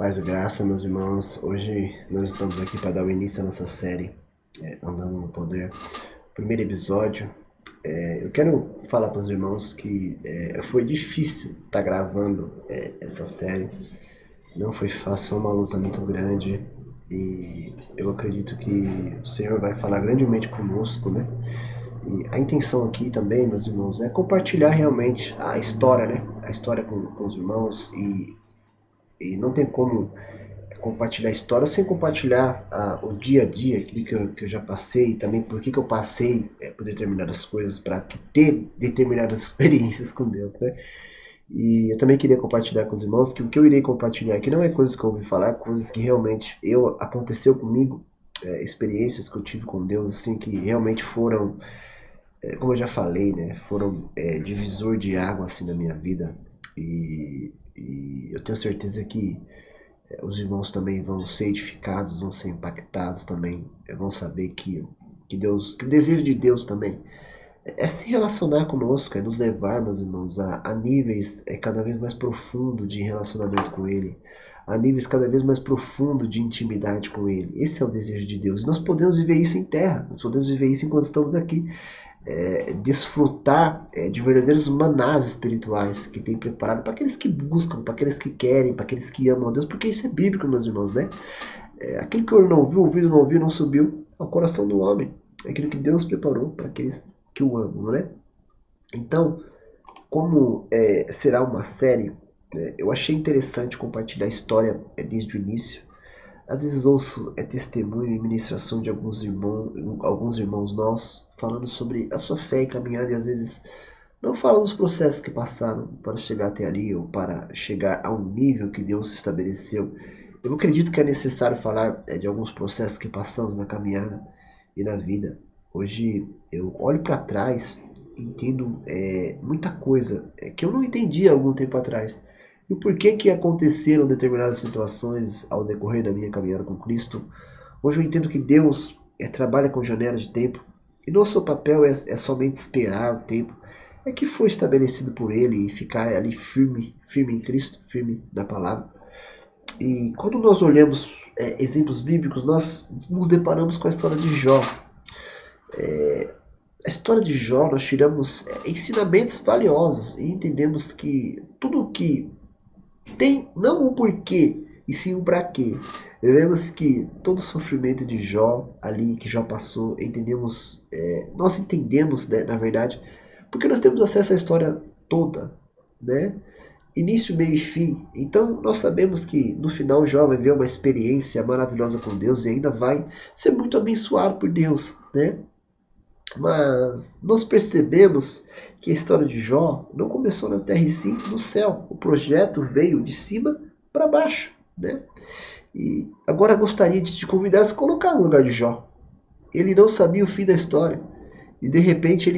Paz e graça, meus irmãos. Hoje nós estamos aqui para dar o início à nossa série Andando no Poder. Primeiro episódio. Eu quero falar para os irmãos que foi difícil estar gravando essa série. Não foi fácil, foi uma luta muito grande. E eu acredito que o Senhor vai falar grandemente conosco, né? E a intenção aqui também, meus irmãos, é compartilhar realmente a história, né? A história com os irmãos e não tem como compartilhar história sem compartilhar o dia a dia, aquilo que eu já passei, e também por que eu passei por determinadas coisas, para ter determinadas experiências com Deus, né? E eu também queria compartilhar com os irmãos que o que eu irei compartilhar aqui não é coisas que eu ouvi falar, é coisas que realmente aconteceu comigo, experiências que eu tive com Deus, assim, que realmente foram, como eu já falei, né, foram divisor de água, assim, na minha vida. E eu tenho certeza que os irmãos também vão ser edificados, vão ser impactados também, vão saber que Deus, que o desejo de Deus também é se relacionar conosco, é nos levar, meus irmãos, a níveis cada vez mais profundo de relacionamento com Ele, a níveis cada vez mais profundo de intimidade com Ele. Esse é o desejo de Deus. E nós podemos viver isso em terra, nós podemos viver isso enquanto estamos aqui. Desfrutar de verdadeiros manás espirituais que tem preparado para aqueles que buscam, para aqueles que querem, para aqueles que amam a Deus, porque isso é bíblico, meus irmãos, né? Aquilo que o olho não viu, o ouvido não ouviu, não subiu ao coração do homem. É aquilo que Deus preparou para aqueles que o amam, né? Então, como será uma série, eu achei interessante compartilhar a história desde o início. Às vezes ouço testemunho e ministração de alguns irmãos nossos falando sobre a sua fé e caminhada, e às vezes não falam dos processos que passaram para chegar até ali ou para chegar a um nível que Deus estabeleceu. Eu acredito que é necessário falar de alguns processos que passamos na caminhada e na vida. Hoje eu olho para trás e entendo muita coisa que eu não entendia há algum tempo atrás. E o porquê que aconteceram determinadas situações ao decorrer da minha caminhada com Cristo. Hoje eu entendo que Deus trabalha com janelas de tempo e nosso papel é somente esperar o tempo que foi estabelecido por Ele e ficar ali firme, firme em Cristo, firme na palavra. E quando nós olhamos exemplos bíblicos, nós nos deparamos com a história de Jó. A história de Jó, nós tiramos ensinamentos valiosos e entendemos que tudo o que tem não um porquê, e sim um para quê. Vemos que todo o sofrimento de Jó, ali que Jó passou, nós entendemos, né, na verdade, porque nós temos acesso à história toda, né? Início, meio e fim. Então nós sabemos que no final Jó vai ver uma experiência maravilhosa com Deus e ainda vai ser muito abençoado por Deus, né? Mas nós percebemos que a história de Jó não começou na terra e sim no céu. O projeto veio de cima para baixo, né? E agora gostaria de te convidar a se colocar no lugar de Jó. Ele não sabia o fim da história e de repente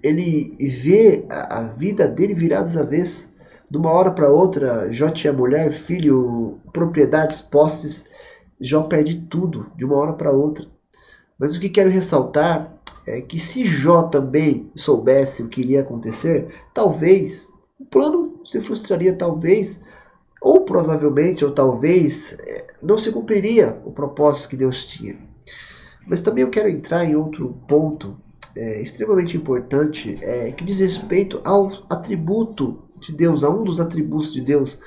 ele vê a vida dele virada às avessas. De uma hora para outra, Jó tinha mulher, filho, propriedades, posses. Jó perde tudo de uma hora para outra. Mas o que quero ressaltar é que se Jó também soubesse o que iria acontecer, talvez o plano se frustraria, talvez, ou provavelmente, ou talvez, não se cumpriria o propósito que Deus tinha. Mas também eu quero entrar em outro ponto extremamente importante, que diz respeito ao atributo de Deus, a um dos atributos de Deus,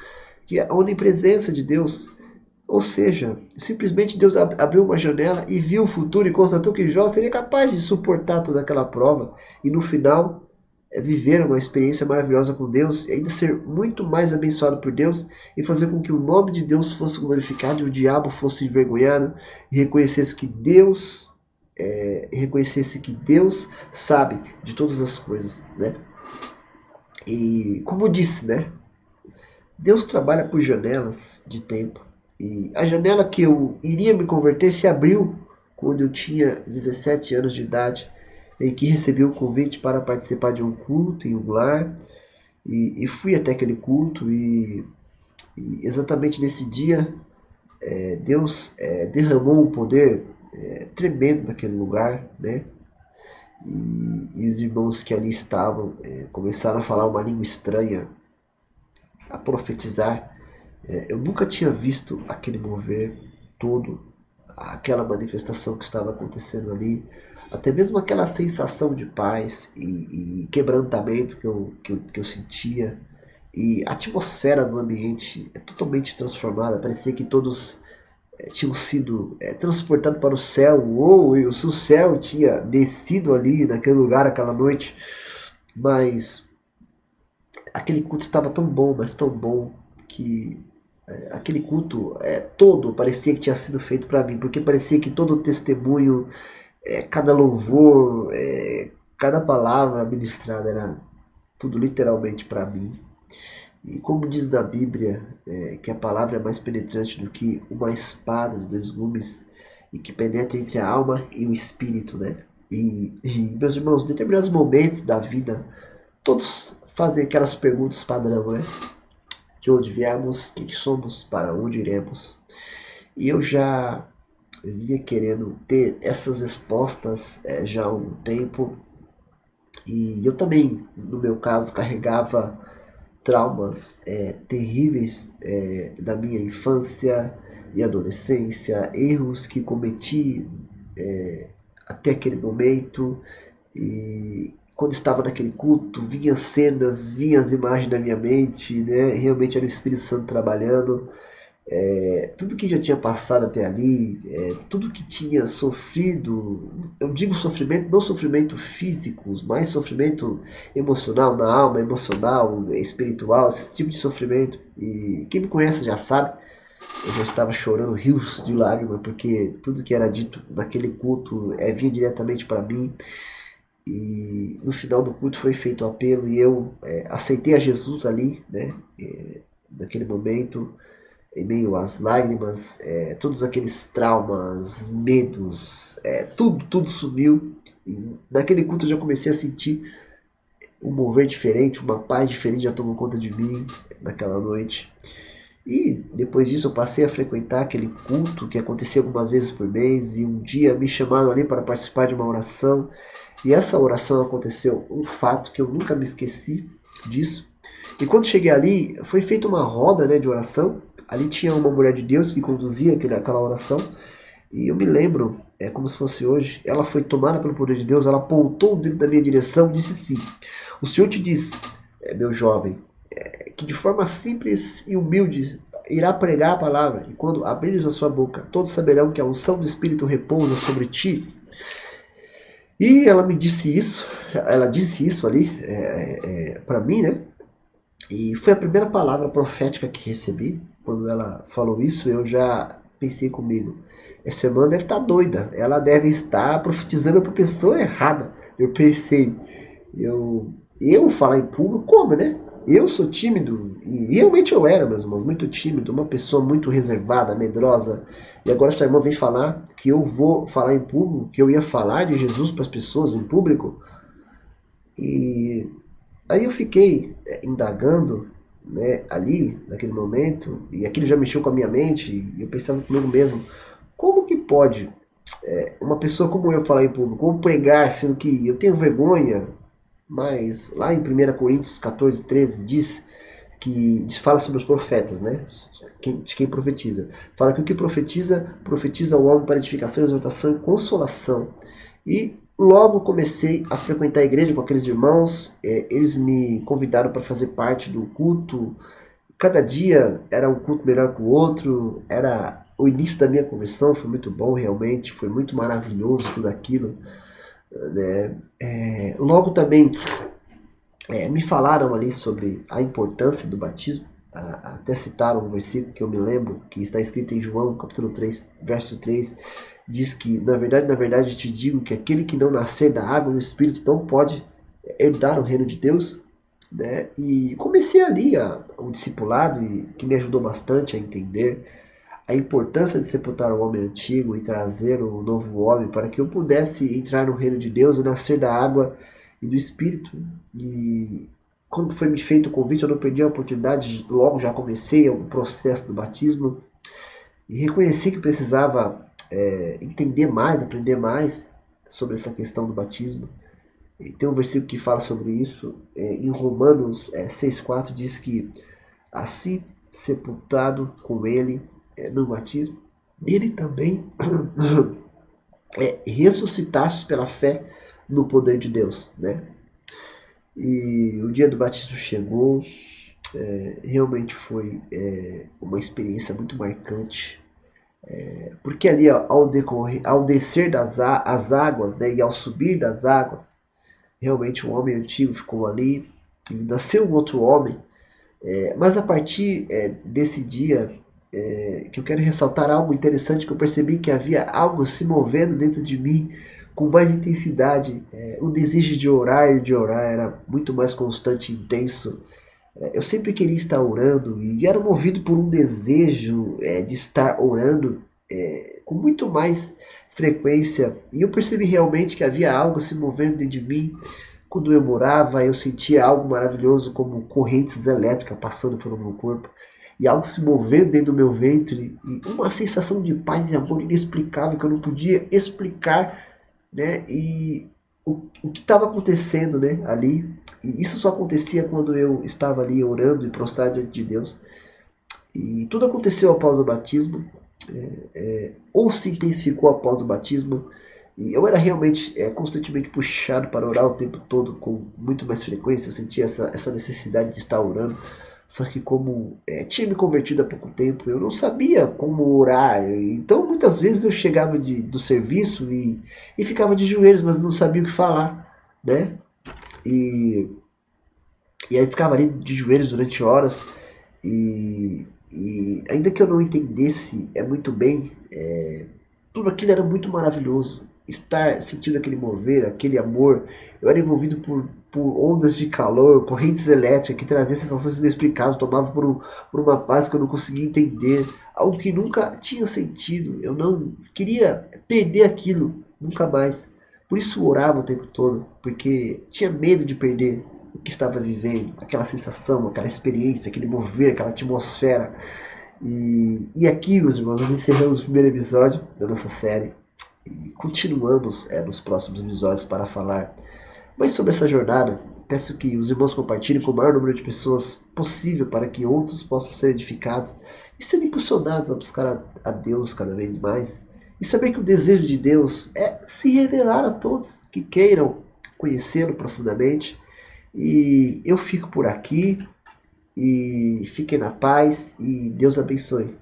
que é a onipresença de Deus. Ou seja, simplesmente Deus abriu uma janela e viu o futuro e constatou que Jó seria capaz de suportar toda aquela prova e no final viver uma experiência maravilhosa com Deus e ainda ser muito mais abençoado por Deus e fazer com que o nome de Deus fosse glorificado e o diabo fosse envergonhado e reconhecesse que Deus sabe de todas as coisas, né? E como eu disse, né? Deus trabalha por janelas de tempo. E a janela que eu iria me converter se abriu quando eu tinha 17 anos de idade, em que recebi um convite para participar de um culto em um lar. E fui até aquele culto e exatamente nesse dia Deus derramou um poder tremendo naquele lugar, né? E os irmãos que ali estavam começaram a falar uma língua estranha, a profetizar. Eu nunca tinha visto aquele mover todo, aquela manifestação que estava acontecendo ali, até mesmo aquela sensação de paz e quebrantamento que eu sentia. E a atmosfera do ambiente é totalmente transformada. Parecia que todos tinham sido transportados para o céu, ou se o céu tinha descido ali naquele lugar aquela noite. Mas aquele culto estava tão bom, mas tão bom, que aquele culto todo parecia que tinha sido feito para mim, porque parecia que todo o testemunho, cada louvor, cada palavra ministrada era tudo literalmente para mim. E como diz na Bíblia, que a palavra é mais penetrante do que uma espada de dois gumes e que penetra entre a alma e o espírito, né? E meus irmãos, em determinados momentos da vida, todos fazem aquelas perguntas padrão, né? De onde viemos, quem somos, para onde iremos. E eu já vinha querendo ter essas respostas já há um tempo. E eu também, no meu caso, carregava traumas terríveis da minha infância e adolescência, erros que cometi até aquele momento. E quando estava naquele culto, vinha cenas, vinha as imagens na minha mente, né? Realmente era o Espírito Santo trabalhando. Tudo que já tinha passado até ali, tudo que tinha sofrido, eu digo sofrimento, não sofrimento físico, mas sofrimento emocional, na alma, emocional, espiritual, esse tipo de sofrimento. E quem me conhece já sabe, eu já estava chorando rios de lágrimas, porque tudo que era dito naquele culto vinha diretamente para mim. E no final do culto foi feito o apelo e eu aceitei a Jesus ali, né? Naquele momento, em meio às lágrimas, todos aqueles traumas, medos, tudo sumiu. E naquele culto eu já comecei a sentir um mover diferente, uma paz diferente já tomou conta de mim naquela noite. E depois disso eu passei a frequentar aquele culto que acontecia algumas vezes por mês e um dia me chamaram ali para participar de uma oração. E essa oração aconteceu um fato que eu nunca me esqueci disso. E quando cheguei ali, foi feita uma roda, né, de oração. Ali tinha uma mulher de Deus que conduzia aquela oração. E eu me lembro, como se fosse hoje, ela foi tomada pelo poder de Deus, ela apontou o dedo na minha direção e disse assim: O Senhor te diz, meu jovem, que de forma simples e humilde irá pregar a palavra. E quando abrires a sua boca, todos saberão que a unção do Espírito repousa sobre ti. E ela me disse isso, ela disse isso ali para mim, né? E foi a primeira palavra profética que recebi. Quando ela falou isso, eu já pensei comigo: essa irmã deve estar doida, ela deve estar profetizando para a pessoa errada. Eu pensei, eu falar em público, como, né? Eu sou tímido, e realmente eu era, meus irmãos, muito tímido, uma pessoa muito reservada, medrosa. E agora essa irmã vem falar que eu vou falar em público, que eu ia falar de Jesus para as pessoas em público. E aí eu fiquei indagando, né, ali, naquele momento, e aquilo já mexeu com a minha mente, e eu pensava comigo mesmo: como que pode uma pessoa como eu falar em público, ou pregar, sendo que eu tenho vergonha? Mas lá em 1 Coríntios 14, 13 fala sobre os profetas, né? De quem profetiza. Fala que o que profetiza, profetiza o homem para edificação, exortação e consolação. E logo comecei a frequentar a igreja com aqueles irmãos, eles me convidaram para fazer parte do culto. Cada dia era um culto melhor que o outro, era o início da minha conversão, foi muito bom realmente, foi muito maravilhoso tudo aquilo, né? Logo também me falaram ali sobre a importância do batismo, até citaram um versículo que eu me lembro, que está escrito em João capítulo 3, verso 3, diz que, na verdade, te digo que aquele que não nascer da água e do Espírito não pode herdar o reino de Deus, né? E comecei ali o discipulado, e que me ajudou bastante a entender a importância de sepultar o homem antigo e trazer o novo homem para que eu pudesse entrar no reino de Deus e nascer da água e do Espírito. E quando foi me feito o convite, eu não perdi a oportunidade, logo já comecei o processo do batismo e reconheci que precisava entender mais, aprender mais sobre essa questão do batismo. E tem um versículo que fala sobre isso, em Romanos 6,4 diz que assim sepultado com ele no batismo, ele também ressuscitasse pela fé no poder de Deus, né? E o dia do batismo chegou, realmente foi uma experiência muito marcante, porque ali ao decorrer, ao descer as águas, né, e ao subir das águas, realmente o homem antigo ficou ali e nasceu um outro homem. Mas a partir desse dia, que eu quero ressaltar algo interessante, que eu percebi que havia algo se movendo dentro de mim com mais intensidade. O desejo de orar era muito mais constante e intenso. Eu sempre queria estar orando e era movido por um desejo de estar orando com muito mais frequência. E eu percebi realmente que havia algo se movendo dentro de mim. Quando eu orava, eu sentia algo maravilhoso, como correntes elétricas passando pelo meu corpo. E algo se movendo dentro do meu ventre. E uma sensação de paz e amor inexplicável que eu não podia explicar, né? E o que estava acontecendo, né, ali. E isso só acontecia quando eu estava ali orando e prostrado diante de Deus. E tudo aconteceu após o batismo, ou se intensificou após o batismo. E eu era realmente constantemente puxado para orar o tempo todo, com muito mais frequência. Eu sentia essa necessidade de estar orando. Só que como tinha me convertido há pouco tempo, eu não sabia como orar. Então muitas vezes eu chegava do serviço e ficava de joelhos, mas não sabia o que falar, né? E, e aí ficava ali de joelhos durante horas. E ainda que eu não entendesse muito bem, tudo aquilo era muito maravilhoso. Estar sentindo aquele mover, aquele amor. Eu era envolvido por ondas de calor, correntes elétricas que traziam sensações inexplicáveis. Tomava por uma paz que eu não conseguia entender. Algo que nunca tinha sentido. Eu não queria perder aquilo, nunca mais. Por isso eu orava o tempo todo, porque tinha medo de perder o que estava vivendo, aquela sensação, aquela experiência, aquele mover, aquela atmosfera. E aqui, meus irmãos, nós encerramos o primeiro episódio da nossa série e continuamos nos próximos episódios para falar mais sobre essa jornada. Peço que os irmãos compartilhem com o maior número de pessoas possível para que outros possam ser edificados e serem impulsionados a buscar a Deus cada vez mais. E saber que o desejo de Deus é se revelar a todos que queiram conhecê-lo profundamente. E eu fico por aqui e fiquem na paz e Deus abençoe.